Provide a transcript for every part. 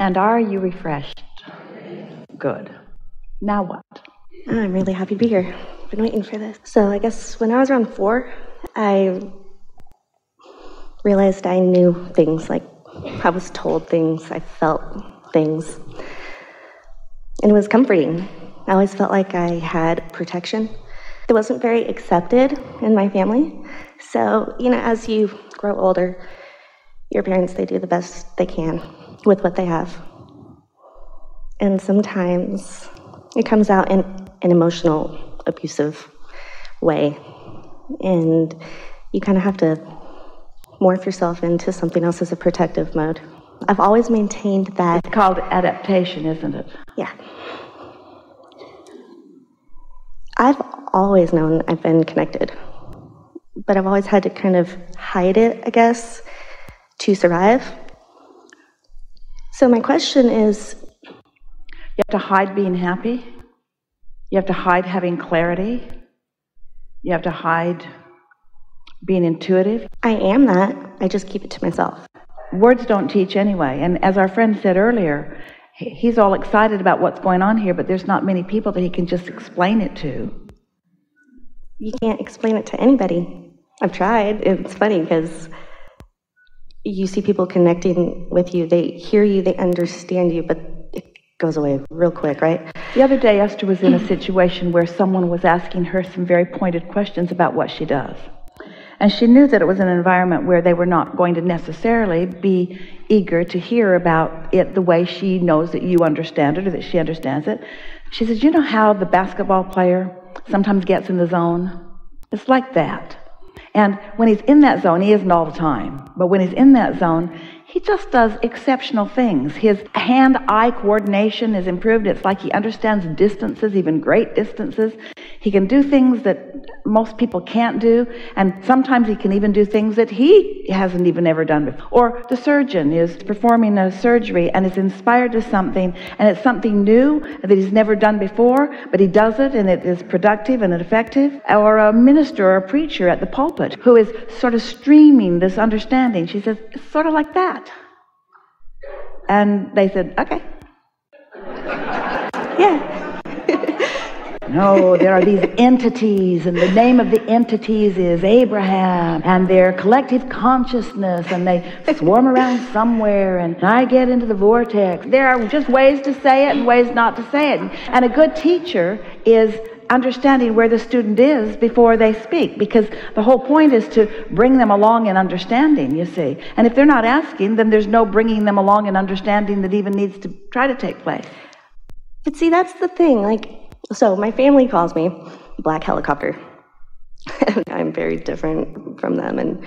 And are you refreshed? Good. Now what? I'm really happy to be here. I've been waiting for this. So I guess when I was around 4, I realized I knew things, like I was told things, I felt things. And it was comforting. I always felt like I had protection. It wasn't very accepted in my family. So, as you grow older, your parents, they do the best they can with what they have. And sometimes it comes out in an emotional, abusive way. And you kind of have to morph yourself into something else as a protective mode. I've always maintained that. It's called adaptation, isn't it? Yeah. I've always known I've been connected, but I've always had to kind of hide it, I guess, to survive. So my question is... You have to hide being happy. You have to hide having clarity. You have to hide being intuitive. I am that. I just keep it to myself. Words don't teach anyway. And as our friend said earlier, he's all excited about what's going on here, but there's not many people that he can just explain it to. You can't explain it to anybody. I've tried. It's funny because you see people connecting with you. They hear you, they understand you, but it goes away real quick, right? The other day, Esther was in a situation where someone was asking her some very pointed questions about what she does. And she knew that it was an environment where they were not going to necessarily be eager to hear about it the way she knows that you understand it or that she understands it. She says, you know how the basketball player sometimes gets in the zone? It's like that. And when he's in that zone, he isn't all the time, but when he's in that zone, he just does exceptional things. His hand-eye coordination is improved. It's like he understands distances, even great distances. He can do things that most people can't do, and sometimes he can even do things that he hasn't even ever done before. Or the surgeon is performing a surgery and is inspired to something, and it's something new that he's never done before, but he does it, and it is productive and effective. Or a minister or a preacher at the pulpit who is sort of streaming this understanding. She says, it's sort of like that. And they said, okay. Yeah. No, there are these entities, and the name of the entities is Abraham, and their collective consciousness, and they swarm around somewhere, and I get into the vortex. There are just ways to say it and ways not to say it. And a good teacher is understanding where the student is before they speak, because the whole point is to bring them along in understanding, you see. And if they're not asking, then there's no bringing them along in understanding that even needs to try to take place. But see, that's the thing. So my family calls me Black Helicopter. I'm very different from them, and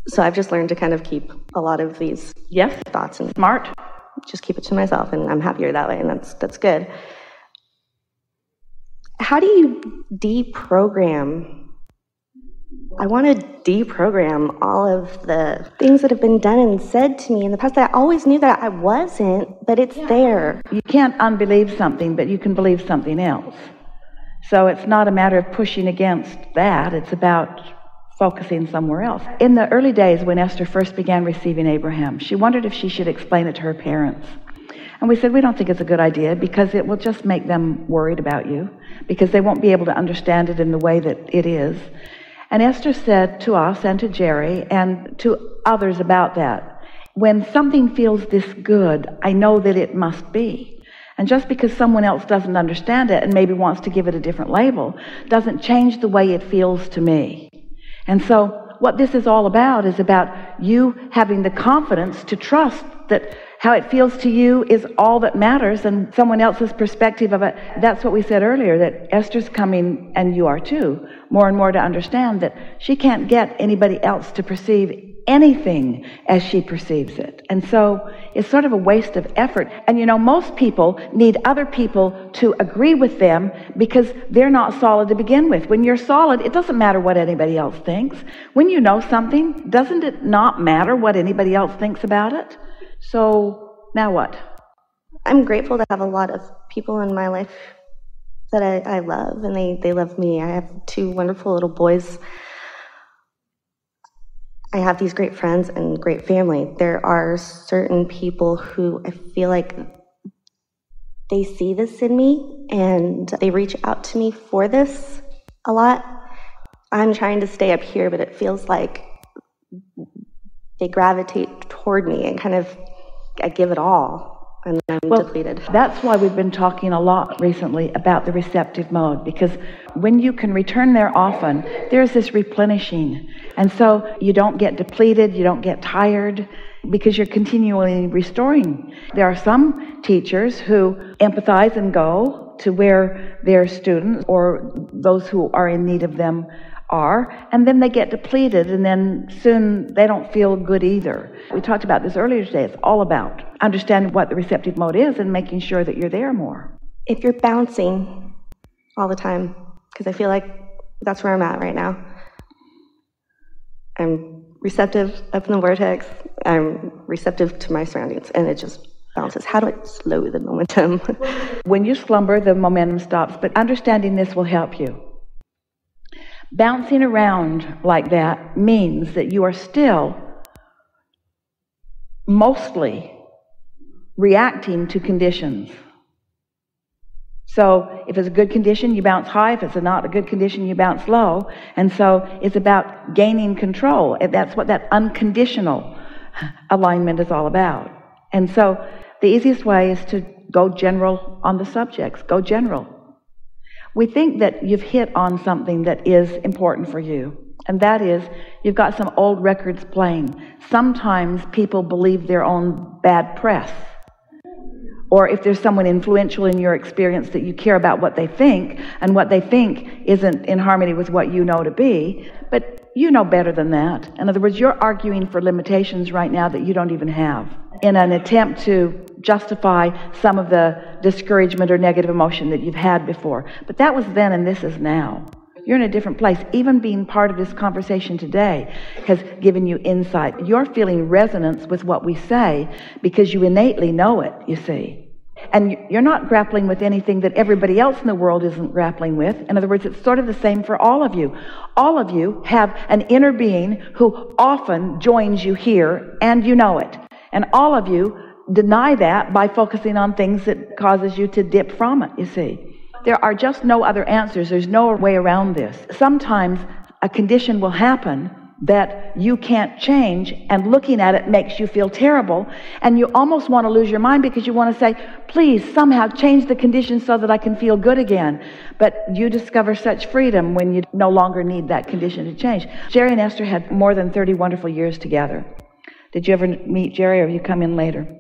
so I've just learned to kind of keep a lot of these thoughts and smart. Just keep it to myself, and I'm happier that way, and that's good. How do you deprogram? I want to deprogram all of the things that have been done and said to me in the past that I always knew that I wasn't, but it's there. You can't unbelieve something, but you can believe something else. So it's not a matter of pushing against that. It's about focusing somewhere else. In the early days when Esther first began receiving Abraham, she wondered if she should explain it to her parents. And we said, we don't think it's a good idea because it will just make them worried about you, because they won't be able to understand it in the way that it is. And Esther said to us and to Jerry and to others about that, when something feels this good, I know that it must be. And just because someone else doesn't understand it and maybe wants to give it a different label, doesn't change the way it feels to me. And so what this is all about is about you having the confidence to trust that how it feels to you is all that matters, and someone else's perspective of it. That's what we said earlier, that Esther's coming, and you are too, more and more to understand that she can't get anybody else to perceive anything as she perceives it. And so it's sort of a waste of effort. And most people need other people to agree with them because they're not solid to begin with. When you're solid, it doesn't matter what anybody else thinks. When you know something, doesn't it not matter what anybody else thinks about it? So now what? I'm grateful to have a lot of people in my life that I love, and they love me. I have 2 wonderful little boys. I have these great friends and great family. There are certain people who I feel like they see this in me and they reach out to me for this a lot. I'm trying to stay up here, but it feels like they gravitate toward me and kind of, I give it all. And I'm depleted. That's why we've been talking a lot recently about the receptive mode, because when you can return there often, there's this replenishing. And so you don't get depleted, you don't get tired, because you're continually restoring. There are some teachers who empathize and go to where their students or those who are in need of them are, and then they get depleted, and then soon they don't feel good either. We talked about this earlier today. It's all about understanding what the receptive mode is and making sure that you're there more. If you're bouncing all the time, because I feel like that's where I'm at right now. I'm receptive up in the vortex. I'm receptive to my surroundings, and it just bounces. How do I slow the momentum? When you slumber, the momentum stops, but understanding this will help you. Bouncing around like that means that you are still mostly reacting to conditions. So if it's a good condition, you bounce high. If it's not a good condition, you bounce low. And so it's about gaining control. That's what that unconditional alignment is all about. And so the easiest way is to go general on the subjects. Go general. We think that you've hit on something that is important for you, and that is you've got some old records playing. Sometimes people believe their own bad press, or if there's someone influential in your experience that you care about what they think, and what they think isn't in harmony with what you know to be, but you know better than that. In other words, you're arguing for limitations right now that you don't even have, in an attempt to justify some of the discouragement or negative emotion that you've had before. But that was then, and this is now. You're in a different place. Even being part of this conversation today has given you insight. You're feeling resonance with what we say because you innately know it, you see. And you're not grappling with anything that everybody else in the world isn't grappling with. In other words, it's sort of the same for all of you. All of you have an inner being who often joins you here, and you know it. And all of you deny that by focusing on things that causes you to dip from it, you see. There are just no other answers. There's no way around this. Sometimes a condition will happen that you can't change, and looking at it makes you feel terrible, and you almost want to lose your mind because you want to say, please somehow change the condition so that I can feel good again. But you discover such freedom when you no longer need that condition to change. Jerry and Esther had more than 30 wonderful years together. Did you ever meet Jerry, or have you come in later?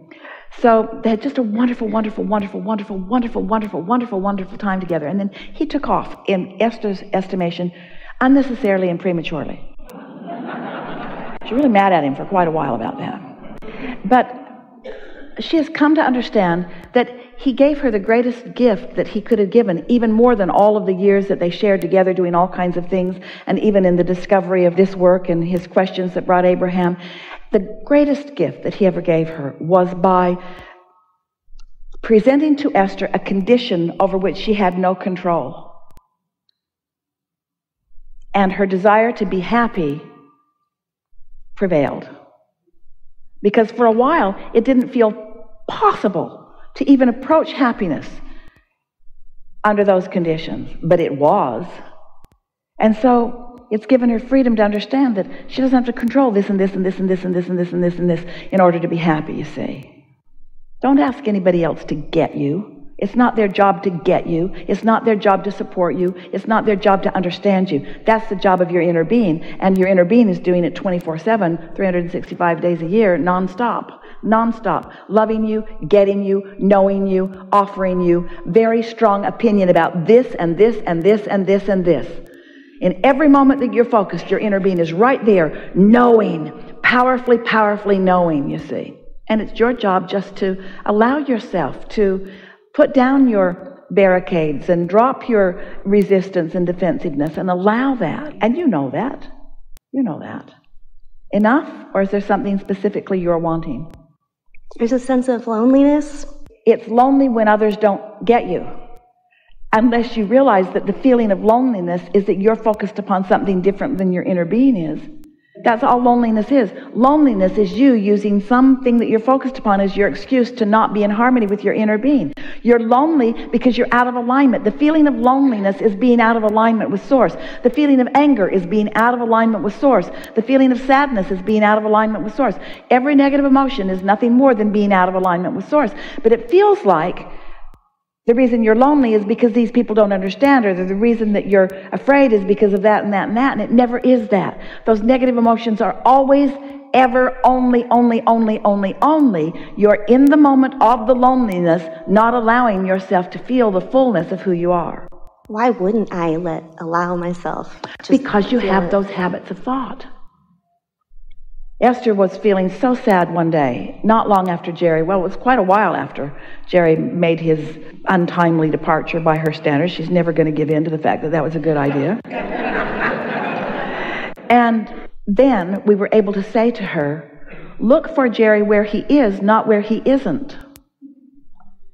So they had just a wonderful, wonderful, wonderful, wonderful, wonderful, wonderful, wonderful, wonderful time together. And then he took off, in Esther's estimation, unnecessarily and prematurely. She's really mad at him for quite a while about that. But she has come to understand that he gave her the greatest gift that he could have given, even more than all of the years that they shared together doing all kinds of things, and even in the discovery of this work and his questions that brought Abraham. The greatest gift that he ever gave her was by presenting to Esther a condition over which she had no control. And her desire to be happy prevailed. Because for a while, it didn't feel possible to even approach happiness under those conditions, but it was. And so it's given her freedom to understand that she doesn't have to control this and this and this and this and this and this and this and this in order to be happy, you see. Don't ask anybody else to get you. It's not their job to get you. It's not their job to support you. It's not their job to understand you. That's the job of your inner being, and your inner being is doing it 24/7, 365 days a year, nonstop, loving you, getting you, knowing you, offering you very strong opinion about this and this and this and this and this. In every moment that you're focused, your inner being is right there, knowing, powerfully knowing, you see. And it's your job just to allow yourself to put down your barricades and drop your resistance and defensiveness and allow that. And you know that. You know that. Enough? Or is there something specifically you're wanting? There's a sense of loneliness. It's lonely when others don't get you. Unless you realize that the feeling of loneliness is that you're focused upon something different than your inner being is. That's all loneliness is. Loneliness is you using something that you're focused upon as your excuse to not be in harmony with your inner being. You're lonely because you're out of alignment. The feeling of loneliness is being out of alignment with Source. The feeling of anger is being out of alignment with Source. The feeling of sadness is being out of alignment with Source. Every negative emotion is nothing more than being out of alignment with Source. But it feels like the reason you're lonely is because these people don't understand, or the reason that you're afraid is because of that and that and that, and it never is that. Those negative emotions are always, ever, only. You're in the moment of the loneliness, not allowing yourself to feel the fullness of who you are. Why wouldn't I allow myself? Because you have those habits of thought. Esther was feeling so sad one day, not long after Jerry, well, it was quite a while after Jerry made his untimely departure by her standards. She's never going to give in to the fact that that was a good idea. And then we were able to say to her, look for Jerry where he is, not where he isn't.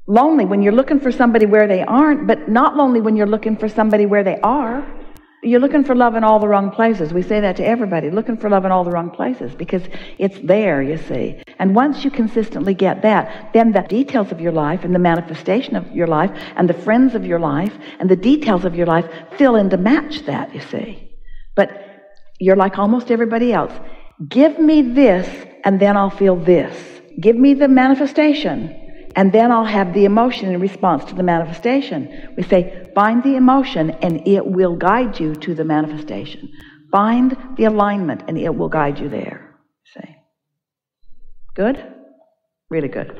Lonely when you're looking for somebody where they aren't, but not lonely when you're looking for somebody where they are. You're looking for love in all the wrong places. We say that to everybody, looking for love in all the wrong places, because it's there, you see. And once you consistently get that, then the details of your life and the manifestation of your life and the friends of your life and the details of your life fill in to match that, you see. But you're like almost everybody else. Give me this and then I'll feel this. Give me the manifestation and then I'll have the emotion in response to the manifestation. We say, find the emotion and it will guide you to the manifestation. Find the alignment and it will guide you there. See? Good? Really good.